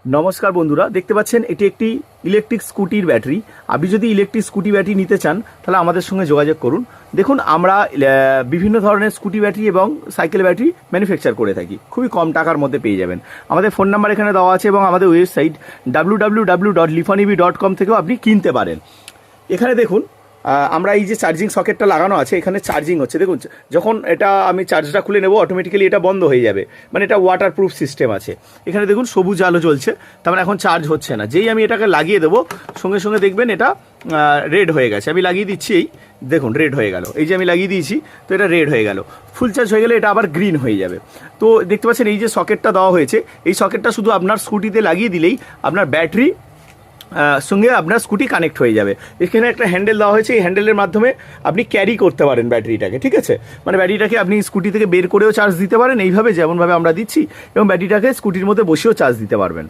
নমস্কার বন্ধুরা, দেখতে পাচ্ছেন এটি একটি ইলেকট্রিক স্কুটির ব্যাটারি। আপনি যদি ইলেকট্রিক স্কুটি ব্যাটারি নিতে চান তাহলে আমাদের সঙ্গে যোগাযোগ করুন। দেখুন, আমরা বিভিন্ন ধরনের স্কুটি ব্যাটারি এবং সাইকেল ব্যাটারি ম্যানুফ্যাকচার করে থাকি, খুবই কম টাকার মধ্যে পেয়ে যাবেন। আমাদের ফোন নাম্বার এখানে দেওয়া আছে এবং আমাদের ওয়েবসাইট www.lifaneb.com থেকেও আপনি কিনতে পারেন। এখানে দেখুন, আমরা এই যে চার্জিং সকেটটা লাগানো আছে, এখানে চার্জিং হচ্ছে। দেখুন, যখন এটা আমি চার্জটা খুলে নেব অটোমেটিক্যালি এটা বন্ধ হয়ে যাবে, মানে এটা ওয়াটার প্রুফ সিস্টেম আছে। এখানে দেখুন সবুজ আলো জ্বলছে, তার মানে এখন চার্জ হচ্ছে না। যেই আমি এটাকে লাগিয়ে দেবো সঙ্গে সঙ্গে দেখবেন এটা রেড হয়ে গেছে। আমি লাগিয়ে দিচ্ছি, এই দেখুন রেড হয়ে গেল। এই যে আমি লাগিয়ে দিয়েছি, তো এটা রেড হয়ে গেল। ফুল চার্জ হয়ে গেলে এটা আবার গ্রিন হয়ে যাবে। তো দেখতে পাচ্ছেন এই যে সকেটটা দেওয়া হয়েছে, এই সকেটটা শুধু আপনার স্কুটিতে লাগিয়ে দিলেই আপনার ব্যাটারি সঙ্গে আপনার স্কুটি কানেক্ট হয়ে যাবে। এখানে একটা হ্যান্ডেল দেওয়া হয়েছে, এই হ্যান্ডেলের মাধ্যমে আপনি ক্যারি করতে পারেন ব্যাটারিটাকে, ঠিক আছে? মানে ব্যাটারিটাকে আপনি স্কুটি থেকে বের করেও চার্জ দিতে পারেন এইভাবে, যেমনভাবে আমরা দিচ্ছি, এবং ব্যাটারিটাকে স্কুটির মধ্যে বসেও চার্জ দিতে পারবেন।